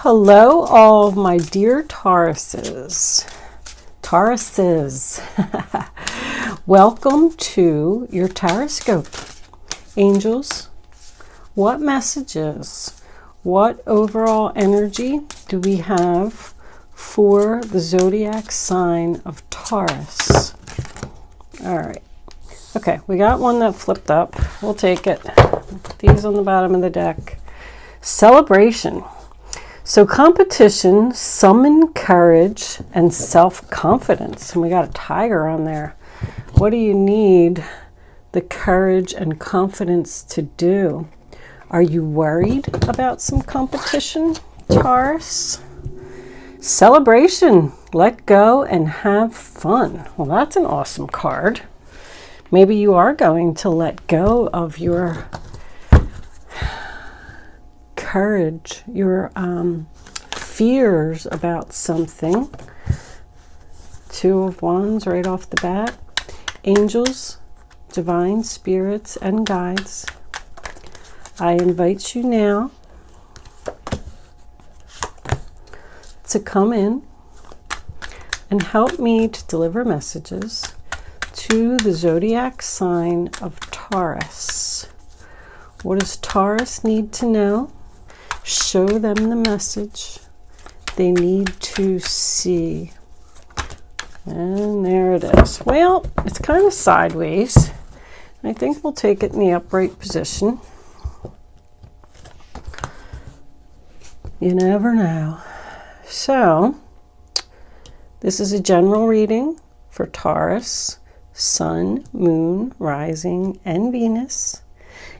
Hello, all of my dear Tauruses. Welcome to your horoscope. Angels, what messages, what overall energy do we have for the zodiac sign of Taurus? All right. Okay, we got one that flipped up. We'll take it. These on the bottom of the deck. Celebration. So competition, summon courage, and self-confidence. And we got a tiger on there. What do you need the courage and confidence to do? Are you worried about some competition, Taurus? Celebration. Let go and have fun. Well, that's an awesome card. Maybe you are going to let go of your courage, your fears about something. Two of Wands right off the bat. Angels, divine spirits, and guides, I invite you now to come in and help me to deliver messages to the zodiac sign of Taurus. What does Taurus need to know? Show them the message they need to see. And there it is. Well, it's kind of sideways. I think we'll take it in the upright position. You never know. So, this is a general reading for Taurus, Sun, Moon, Rising, and Venus.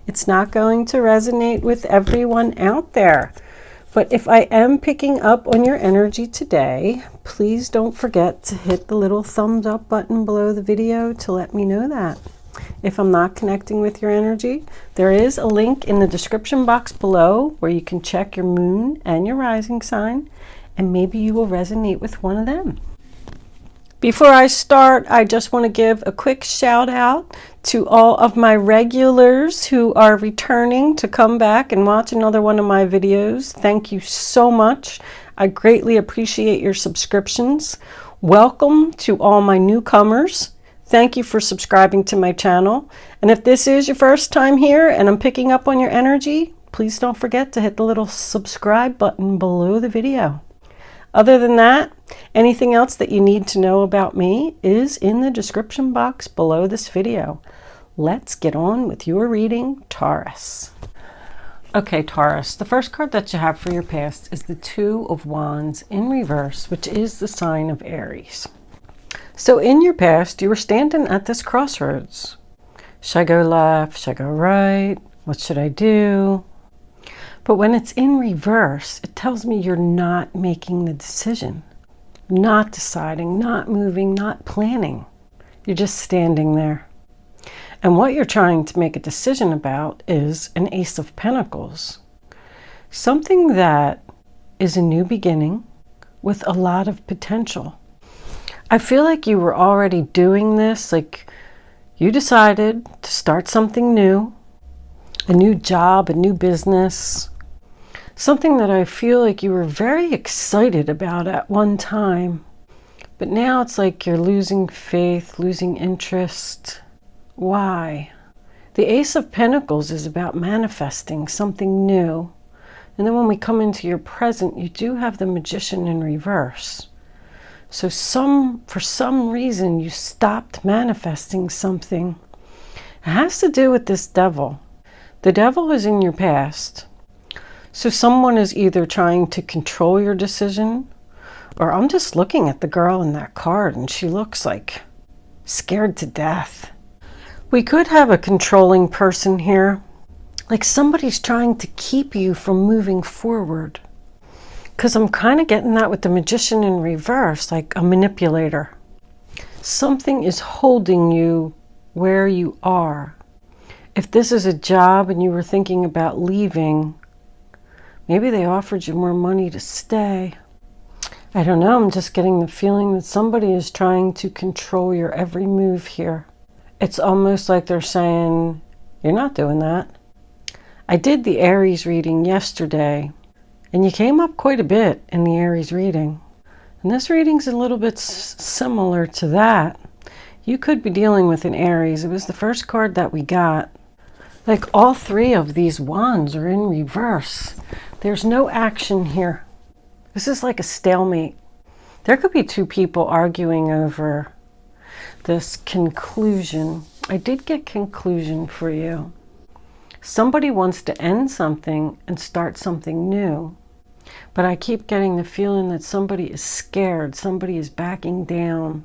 It's not going to resonate with everyone out there. But if I am picking up on your energy today, please don't forget to hit the little thumbs up button below the video to let me know that. If I'm not connecting with your energy, there is a link in the description box below where you can check your moon and your rising sign, and maybe you will resonate with one of them. Before I start, I just want to give a quick shout out to all of my regulars who are returning to come back and watch another one of my videos. Thank you so much. I greatly appreciate your subscriptions. Welcome to all my newcomers. Thank you for subscribing to my channel. And if this is your first time here and I'm picking up on your energy, please don't forget to hit the little subscribe button below the video. Other than that, anything else that you need to know about me is in the description box below this video. Let's get on with your reading, Taurus. Okay, Taurus, the first card that you have for your past is the Two of Wands in reverse, which is the sign of Aries. So in your past, you were standing at this crossroads. Should I go left? Should I go right? What should I do? But when it's in reverse, it tells me you're not making the decision, not deciding, not moving, not planning. You're just standing there. And what you're trying to make a decision about is an Ace of Pentacles. Something that is a new beginning with a lot of potential. I feel like you were already doing this, like you decided to start something new, a new job, a new business. Something that I feel like you were very excited about at one time, but now it's like you're losing faith, losing interest. Why? The Ace of Pentacles is about manifesting something new. And then when we come into your present, you do have the Magician in reverse. So for some reason, you stopped manifesting something. It has to do with this devil. The devil is in your past. So someone is either trying to control your decision, or I'm just looking at the girl in that card and she looks like scared to death. We could have a controlling person here, like somebody's trying to keep you from moving forward. Because I'm kind of getting that with the Magician in reverse, like a manipulator. Something is holding you where you are. If this is a job and you were thinking about leaving, maybe they offered you more money to stay. I don't know. I'm just getting the feeling that somebody is trying to control your every move here. It's almost like they're saying, you're not doing that. I did the Aries reading yesterday, And you came up quite a bit in the Aries reading. And this reading's a little bit similar to that. You could be dealing with an Aries. It was the first card that we got. Like all three of these wands are in reverse. There's no action here. This is like a stalemate. There could be two people arguing over this conclusion. I did get conclusion for you. Somebody wants to end something and start something new. But I keep getting the feeling that somebody is scared. Somebody is backing down.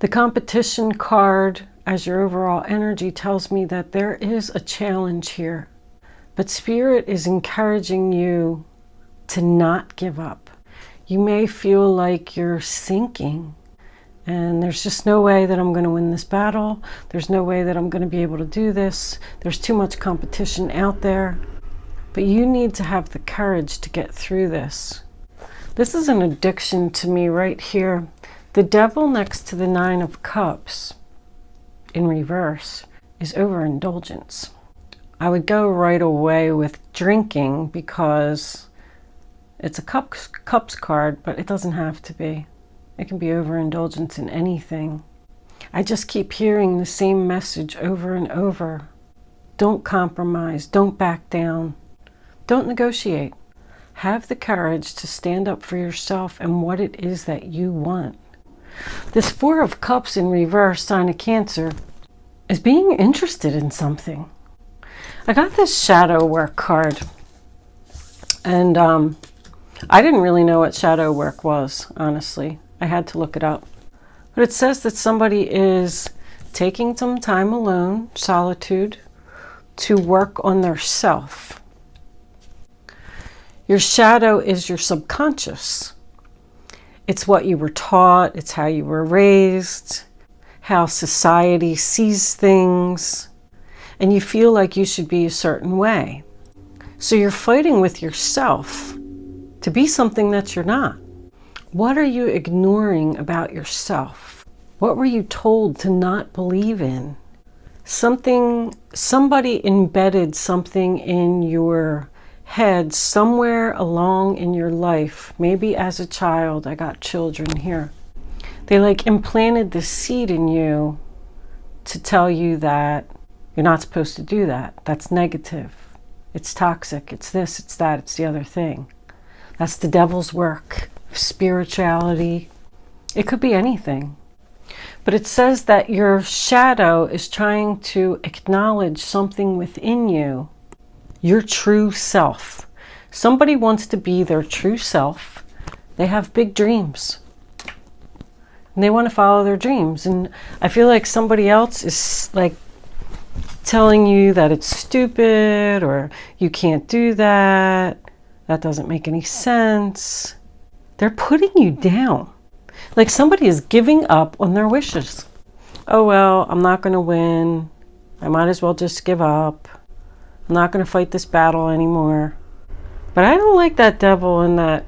The competition card as your overall energy tells me that there is a challenge here. But Spirit is encouraging you to not give up. You may feel like you're sinking and there's just no way that I'm going to win this battle. There's no way that I'm going to be able to do this. There's too much competition out there. But you need to have the courage to get through this. This is an addiction to me right here. The Devil next to the Nine of Cups in reverse is overindulgence. I would go right away with drinking because it's a cups card, but it doesn't have to be. It can be overindulgence in anything. I just keep hearing the same message over and over. Don't compromise. Don't back down. Don't negotiate. Have the courage to stand up for yourself and what it is that you want. This Four of Cups in reverse, sign of Cancer, is being interested in something. I got this shadow work card, and I didn't really know what shadow work was, honestly. I had to look it up. But it says that somebody is taking some time alone, solitude, to work on their self. Your shadow is your subconscious. It's what you were taught, it's how you were raised, how society sees things, and you feel like you should be a certain way. So you're fighting with yourself to be something that you're not. What are you ignoring about yourself? What were you told to not believe in? Somebody embedded something in your head somewhere along in your life. Maybe as a child. I got children here. They like implanted the seed in you to tell you that you're not supposed to do that. That's negative. It's toxic. It's this, it's that, it's the other thing. That's the devil's work. Spirituality. It could be anything. But it says that your shadow is trying to acknowledge something within you. Your true self. Somebody wants to be their true self. They have big dreams. And they want to follow their dreams. And I feel like somebody else is like telling you that it's stupid or you can't do that. That doesn't make any sense. They're putting you down. Like somebody is giving up on their wishes. Oh, well, I'm not going to win. I might as well just give up. I'm not going to fight this battle anymore. But I don't like that devil and that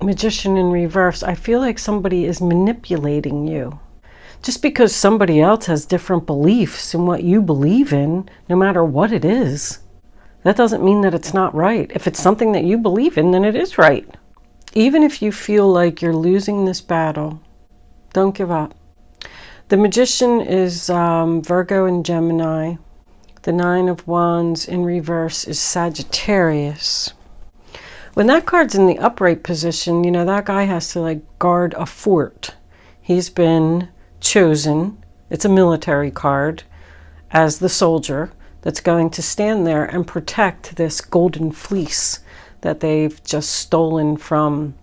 magician in reverse. I feel like somebody is manipulating you. Just because somebody else has different beliefs in what you believe in, no matter what it is, that doesn't mean that it's not right. If it's something that you believe in, then it is right. Even if you feel like you're losing this battle, don't give up. The magician is Virgo and Gemini. The Nine of Wands in reverse is Sagittarius. When that card's in the upright position, you know, that guy has to like guard a fort. He's been chosen, it's a military card, as the soldier that's going to stand there and protect this golden fleece that they've just stolen from,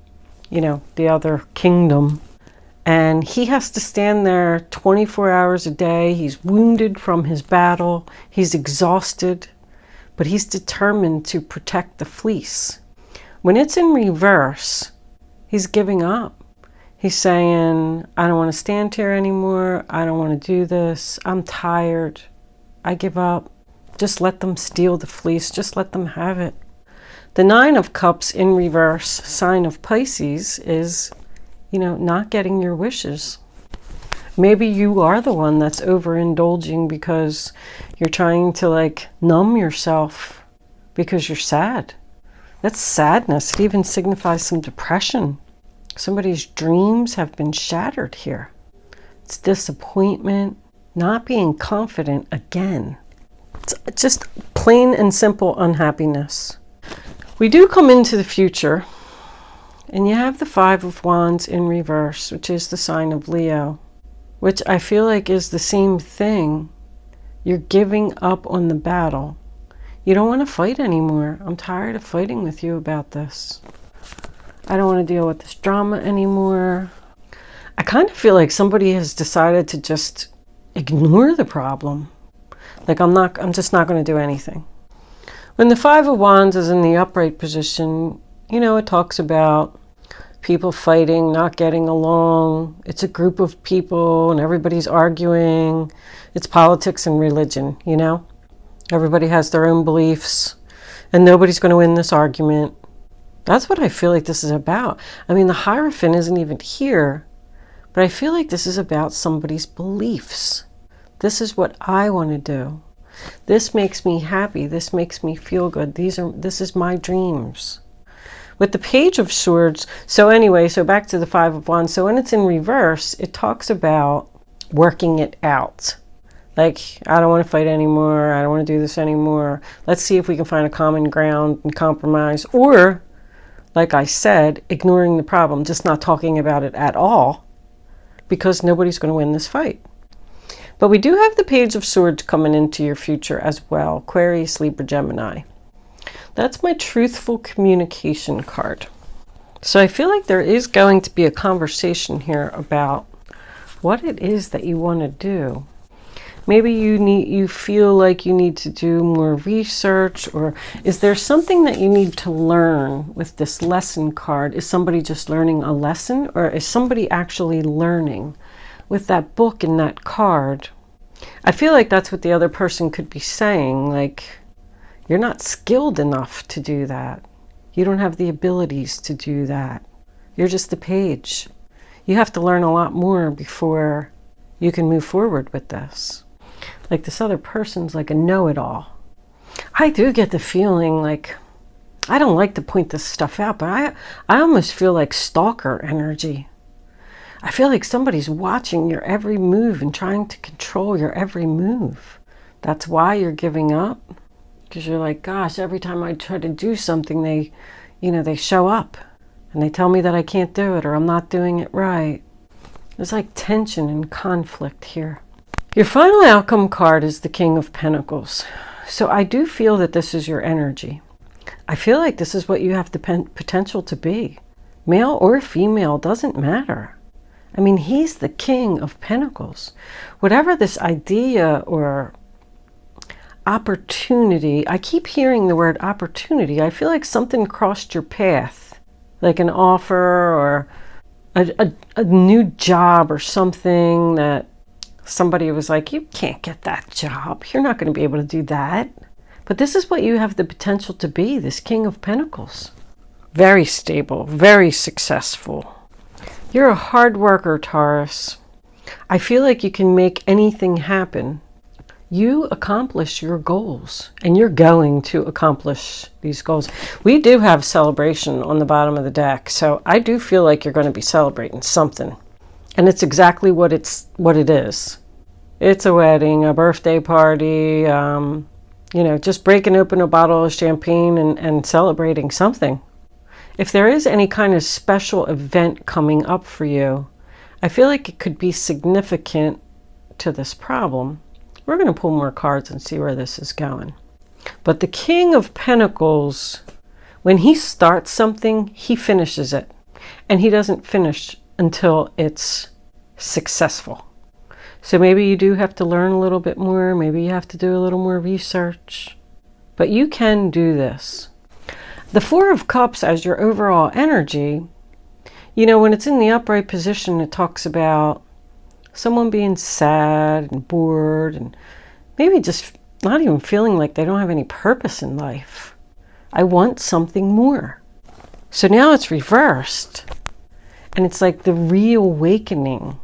you know, the other kingdom. And he has to stand there 24 hours a day. He's wounded from his battle. He's exhausted, but he's determined to protect the fleece. When it's in reverse, he's giving up. He's saying, I don't want to stand here anymore. I don't want to do this. I'm tired. I give up. Just let them steal the fleece. Just let them have it. The Nine of Cups in reverse, sign of Pisces, is, you know, not getting your wishes. Maybe you are the one that's overindulging because you're trying to like numb yourself because you're sad. That's sadness. It even signifies some depression. Somebody's dreams have been shattered here. It's disappointment, not being confident again. It's just plain and simple unhappiness. We do come into the future, and you have the Five of Wands in reverse, which is the sign of Leo, which I feel like is the same thing. You're giving up on the battle. You don't want to fight anymore. I'm tired of fighting with you about this. I don't want to deal with this drama anymore. I kind of feel like somebody has decided to just ignore the problem. Like I'm just not going to do anything. When the Five of Wands is in the upright position, you know, it talks about people fighting, not getting along. It's a group of people and everybody's arguing. It's politics and religion, you know. Everybody has their own beliefs and nobody's going to win this argument. That's what I feel like this is about. I mean, the Hierophant isn't even here, but I feel like this is about somebody's beliefs. This is what I want to do. This makes me happy. This makes me feel good. This is my dreams. With the Page of Swords, so back to the Five of Wands. So when it's in reverse, it talks about working it out. Like, I don't want to fight anymore. I don't want to do this anymore. Let's see if we can find a common ground and compromise. Or, like I said, ignoring the problem, just not talking about it at all, because nobody's going to win this fight. But we do have the Page of Swords coming into your future as well. Aquarius, Libra, Gemini. That's my truthful communication card. So I feel like there is going to be a conversation here about what it is that you want to do. Maybe you feel like you need to do more research, or is there something that you need to learn with this lesson card? Is somebody just learning a lesson, or is somebody actually learning? With that book and that card, I feel like that's what the other person could be saying, like, you're not skilled enough to do that. You don't have the abilities to do that. You're just a page. You have to learn a lot more before you can move forward with this. Like, this other person's like a know-it-all. I do get the feeling like, I don't like to point this stuff out, but I almost feel like stalker energy. I feel like somebody's watching your every move and trying to control your every move. That's why you're giving up. Because you're like, gosh, every time I try to do something, they show up. And they tell me that I can't do it, or I'm not doing it right. There's like tension and conflict here. Your final outcome card is the King of Pentacles. So I do feel that this is your energy. I feel like this is what you have the potential to be. Male or female, doesn't matter. I mean, he's the King of Pentacles. Whatever this idea or opportunity, I keep hearing the word opportunity. I feel like something crossed your path, like an offer or a new job or something that somebody was like, you can't get that job. You're not going to be able to do that. But this is what you have the potential to be, this King of Pentacles. Very stable, very successful. You're a hard worker, Taurus. I feel like you can make anything happen. You accomplish your goals, and you're going to accomplish these goals. We do have celebration on the bottom of the deck, so I do feel like you're going to be celebrating something. And it's exactly what it is. It's a wedding, a birthday party, just breaking open a bottle of champagne and celebrating something. If there is any kind of special event coming up for you, I feel like it could be significant to this problem. We're going to pull more cards and see where this is going. But the King of Pentacles, when he starts something, he finishes it. And he doesn't finish until it's successful. So maybe you do have to learn a little bit more. Maybe you have to do a little more research. But you can do this. The Four of Cups as your overall energy, when it's in the upright position, it talks about someone being sad and bored and maybe just not even feeling like they don't have any purpose in life. I want something more. So now it's reversed. And it's like the reawakening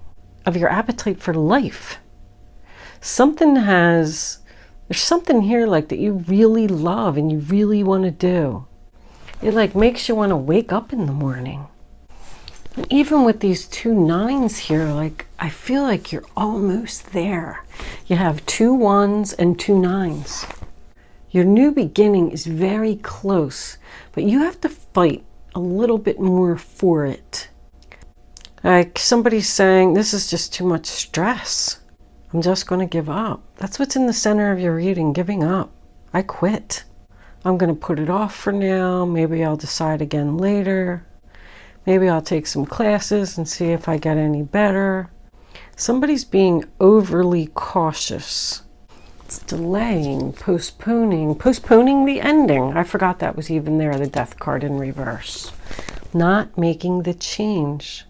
of your appetite for life. There's something here like that you really love and you really want to do. It like makes you want to wake up in the morning. And even with these 2 9s here, like I feel like you're almost there. You have 2 1s and 2 9s. Your new beginning is very close, but you have to fight a little bit more for it. Like somebody's saying, this is just too much stress. I'm just going to give up. That's what's in the center of your reading, giving up. I quit. I'm going to put it off for now. Maybe I'll decide again later. Maybe I'll take some classes and see if I get any better. Somebody's being overly cautious. It's delaying, postponing the ending. I forgot that was even there, the Death card in reverse. Not making the change.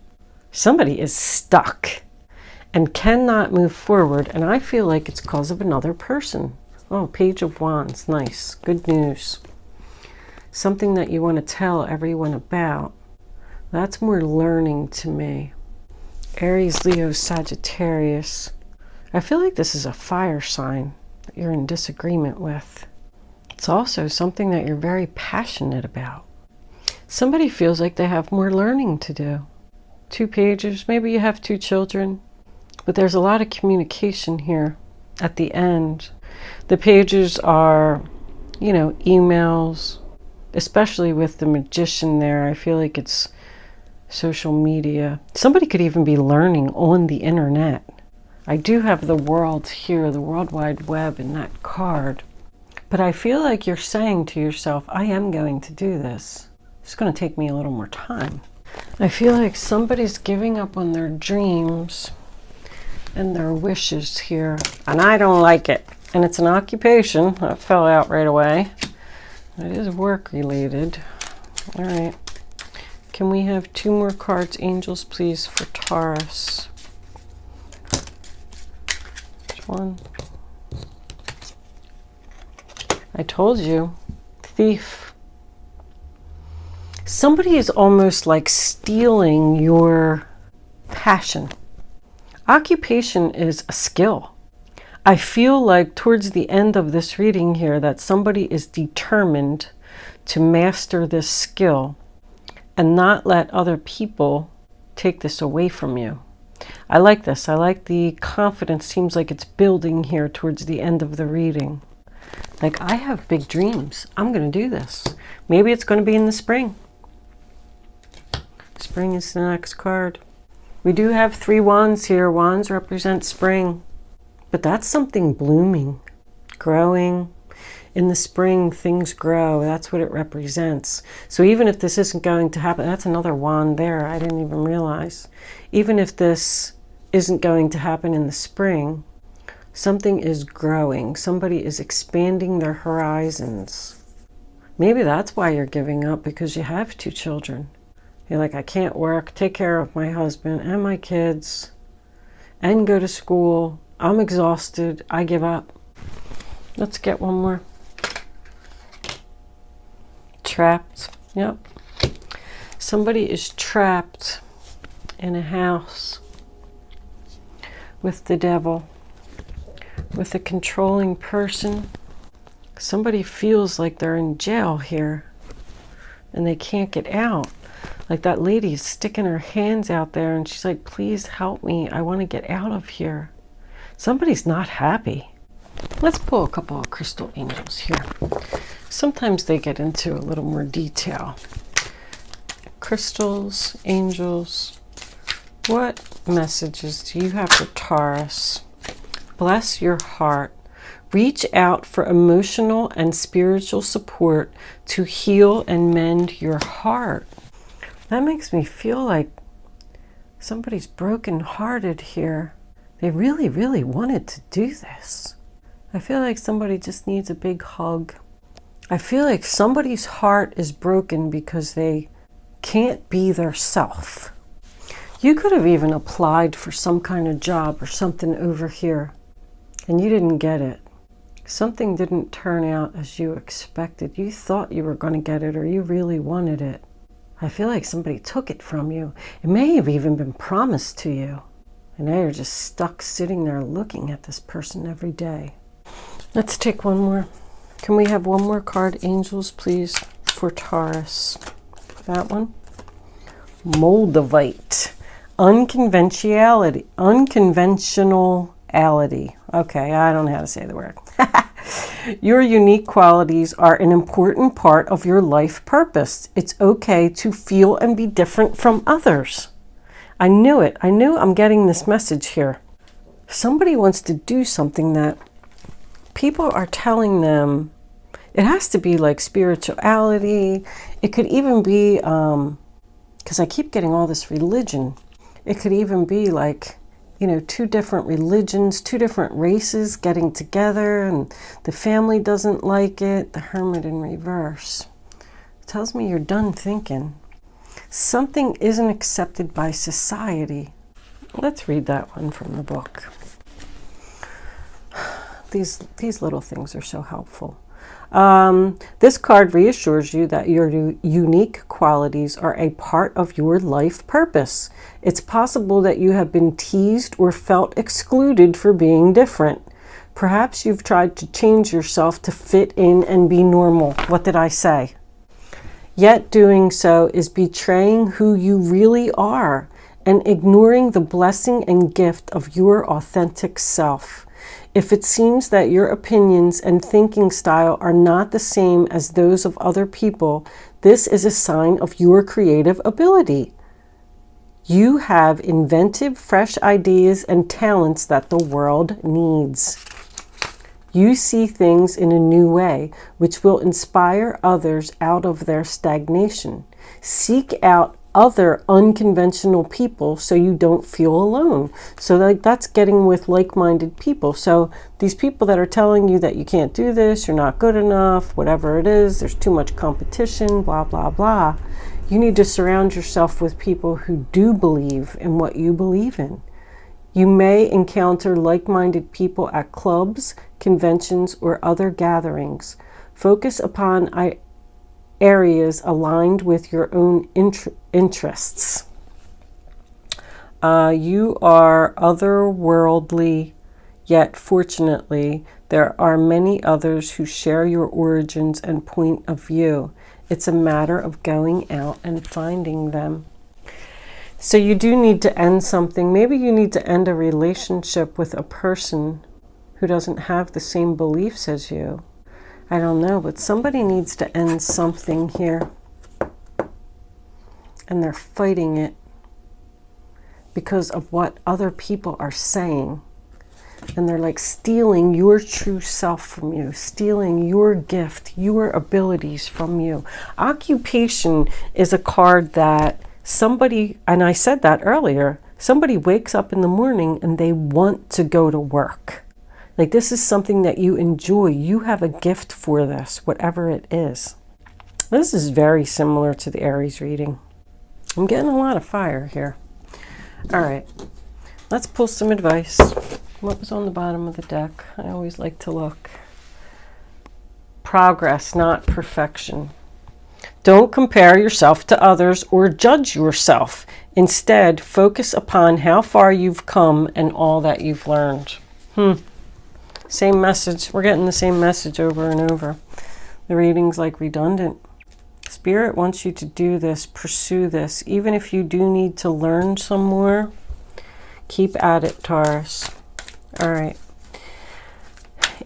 Somebody is stuck and cannot move forward, and I feel like it's because of another person. Oh, Page of Wands, nice, good news. Something that you want to tell everyone about. That's more learning to me. Aries, Leo, Sagittarius. I feel like this is a fire sign that you're in disagreement with. It's also something that you're very passionate about. Somebody feels like they have more learning to do. 2 pages, maybe you have 2 children, but there's a lot of communication here at the end. The pages are, you know, emails, especially with the Magician there. I feel like it's social media. Somebody could even be learning on the internet. I do have the world here, the World Wide Web in that card. But I feel like you're saying to yourself, I am going to do this. It's going to take me a little more time. I feel like somebody's giving up on their dreams and their wishes here. And I don't like it. And it's an occupation. That fell out right away. It is work related. All right. Can we have 2 more cards, angels, please, for Taurus? Which one? I told you. Thief. Somebody is almost like stealing your passion. Occupation is a skill. I feel like towards the end of this reading here that somebody is determined to master this skill and not let other people take this away from you. I like this. I like the confidence. Seems like it's building here towards the end of the reading. Like, I have big dreams. I'm going to do this. Maybe it's going to be in the spring. Spring is the next card. We do have 3 wands here. Wands represent spring. But that's something blooming, growing. In the spring, things grow. That's what it represents. So even if this isn't going to happen, that's another wand there. I didn't even realize. Even if this isn't going to happen in the spring, something is growing. Somebody is expanding their horizons. Maybe that's why you're giving up, because you have 2 children. You're like, I can't work, take care of my husband and my kids, and go to school. I'm exhausted. I give up. Let's get one more. Trapped. Yep. Somebody is trapped in a house with the devil, with a controlling person. Somebody feels like they're in jail here and they can't get out. Like that lady is sticking her hands out there and she's like, please help me. I want to get out of here. Somebody's not happy. Let's pull a couple of crystal angels here. Sometimes they get into a little more detail. Crystals, angels, what messages do you have for Taurus? Bless your heart. Reach out for emotional and spiritual support to heal and mend your heart. That makes me feel like somebody's broken-hearted here. They really, really wanted to do this. I feel like somebody just needs a big hug. I feel like somebody's heart is broken because they can't be their self. You could have even applied for some kind of job or something over here, and you didn't get it. Something didn't turn out as you expected. You thought you were going to get it, or you really wanted it. I feel like somebody took it from you. It may have even been promised to you. And now you're just stuck sitting there looking at this person every day. Let's take one more. Can we have one more card, angels, please, for Taurus. That one. Moldavite. Unconventionality. Okay, I don't know how to say the word. Your unique qualities are an important part of your life purpose. It's okay to feel and be different from others. I knew it. I knew I'm getting this message here. Somebody wants to do something that people are telling them. It has to be like spirituality. It could even be, because I keep getting all this religion. It could even be like, you know, two different religions, two different races getting together, and the family doesn't like it. The Hermit in reverse. It tells me you're done thinking. Something isn't accepted by society. Let's read that one from the book. These little things are so helpful. This card reassures you that your unique qualities are a part of your life purpose. It's possible that you have been teased or felt excluded for being different. Perhaps you've tried to change yourself to fit in and be normal. What did I say? Yet doing so is betraying who you really are and ignoring the blessing and gift of your authentic self. If it seems that your opinions and thinking style are not the same as those of other people, this is a sign of your creative ability. You have inventive, fresh ideas and talents that the world needs. You see things in a new way, which will inspire others out of their stagnation. Seek out other unconventional people so you don't feel alone. So that's getting with like-minded people. So these people that are telling you that you can't do this, you're not good enough, whatever it is, there's too much competition, blah, blah, blah. You need to surround yourself with people who do believe in what you believe in. You may encounter like-minded people at clubs, conventions, or other gatherings. Focus upon areas aligned with your own interests. You are otherworldly, yet fortunately, there are many others who share your origins and point of view. It's a matter of going out and finding them. So you do need to end something. Maybe you need to end a relationship with a person who doesn't have the same beliefs as you. I don't know, but somebody needs to end something here. And they're fighting it because of what other people are saying. And they're like stealing your true self from you, stealing your gift, your abilities from you. Occupation is a card that somebody, and I said that earlier, somebody wakes up in the morning and they want to go to work. Like this is something that you enjoy. You have a gift for this, whatever it is. This is very similar to the Aries reading. I'm getting a lot of fire here. All right, let's pull some advice. What was on the bottom of the deck? I always like to look. Progress, not perfection. Don't compare yourself to others or judge yourself. Instead, focus upon how far you've come and all that you've learned. Same message. We're getting the same message over and over. The reading's like redundant. Spirit wants you to do this, pursue this. Even if you do need to learn some more, keep at it, Taurus. All right.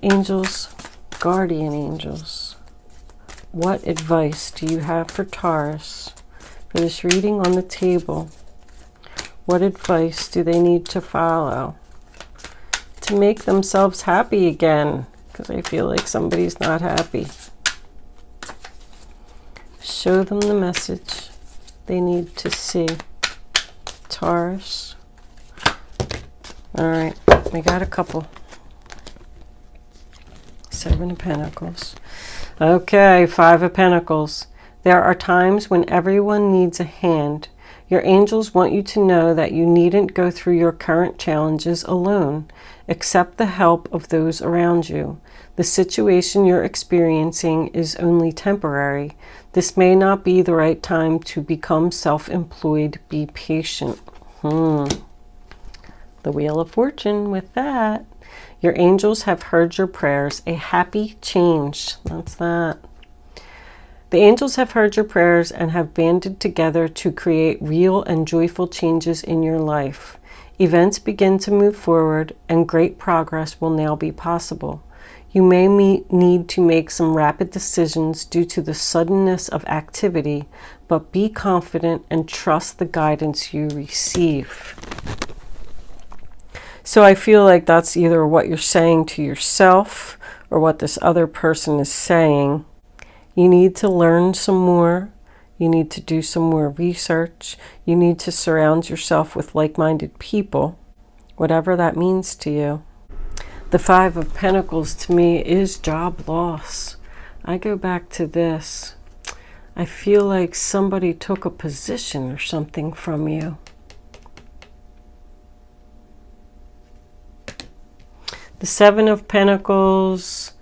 Angels, guardian angels. What advice do you have for Taurus for this reading on the table? What advice do they need to follow to make themselves happy again? Because I feel like somebody's not happy. Show them the message they need to see. Taurus. All right, we got a couple. 7 of Pentacles. Okay, 5 of Pentacles. There are times when everyone needs a hand. Your angels want you to know that you needn't go through your current challenges alone. Accept the help of those around you. The situation you're experiencing is only temporary. This may not be the right time to become self-employed. Be patient. The Wheel of Fortune with that. Your angels have heard your prayers. A happy change. That's that. The angels have heard your prayers and have banded together to create real and joyful changes in your life. Events begin to move forward, and great progress will now be possible. You may need to make some rapid decisions due to the suddenness of activity, but be confident and trust the guidance you receive. So I feel like that's either what you're saying to yourself or what this other person is saying. You need to learn some more. You need to do some more research. You need to surround yourself with like-minded people, whatever that means to you. The Five of Pentacles to me is job loss. I go back to this. I feel like somebody took a position or something from you. The Seven of Pentacles.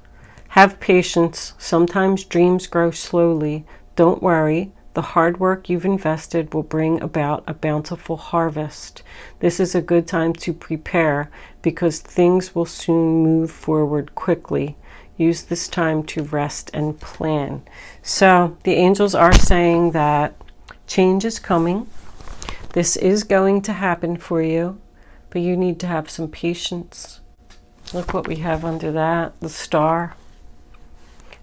Have patience. Sometimes dreams grow slowly. Don't worry. The hard work you've invested will bring about a bountiful harvest. This is a good time to prepare because things will soon move forward quickly. Use this time to rest and plan. So the angels are saying that change is coming. This is going to happen for you, but you need to have some patience. Look what we have under that, the star.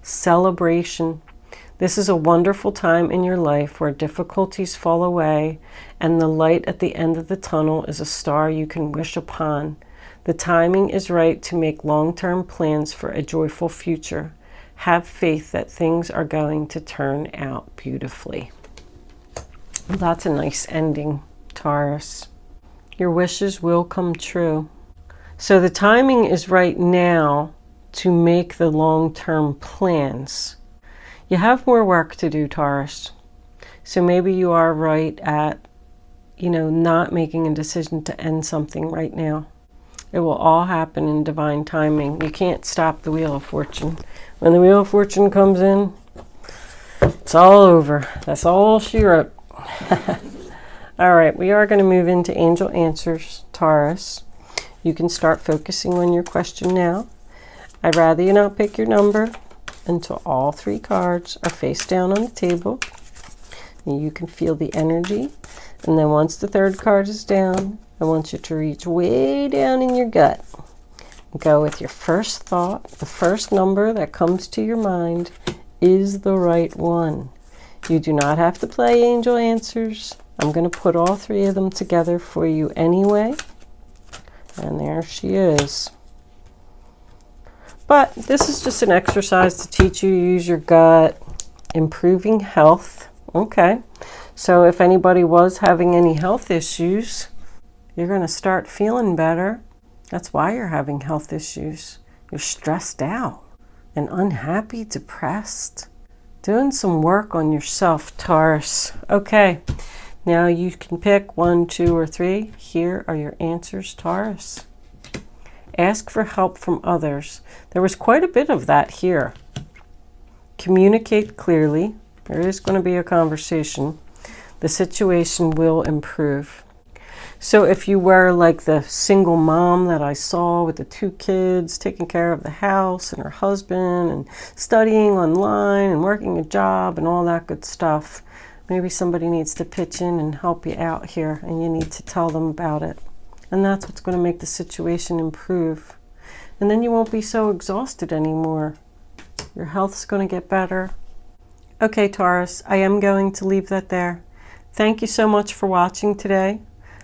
Celebration. This is a wonderful time in your life where difficulties fall away and the light at the end of the tunnel is a star you can wish upon. The timing is right to make long-term plans for a joyful future. Have faith that things are going to turn out beautifully. Well, that's a nice ending, Taurus. Your wishes will come true. So the timing is right now to make the long-term plans. You have more work to do, Taurus. So maybe you are right at, not making a decision to end something right now. It will all happen in divine timing. You can't stop the Wheel of Fortune. When the Wheel of Fortune comes in, it's all over. That's all she wrote. All right, we are going to move into Angel Answers, Taurus. You can start focusing on your question now. I'd rather you not pick your number until all three cards are face down on the table. And you can feel the energy. And then once the third card is down, I want you to reach way down in your gut. Go with your first thought. The first number that comes to your mind is the right one. You do not have to play Angel Answers. I'm going to put all three of them together for you anyway. And there she is. But this is just an exercise to teach you to use your gut. Improving health. Okay. So if anybody was having any health issues, you're going to start feeling better. That's why you're having health issues. You're stressed out and unhappy, depressed. Doing some work on yourself, Taurus. Okay. Now you can pick 1, 2, or 3. Here are your answers, Taurus. Ask for help from others. There was quite a bit of that here. Communicate clearly. There is going to be a conversation. The situation will improve. So if you were like the single mom that I saw with the 2 kids, taking care of the house and her husband and studying online and working a job and all that good stuff, maybe somebody needs to pitch in and help you out here, and you need to tell them about it. And that's what's going to make the situation improve. And then you won't be so exhausted anymore. Your health's going to get better. Okay, Taurus, I am going to leave that there. Thank you so much for watching today.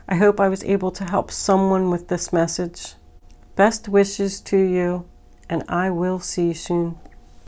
I hope I was able to help someone with this message. Best wishes to you, and I will see you soon.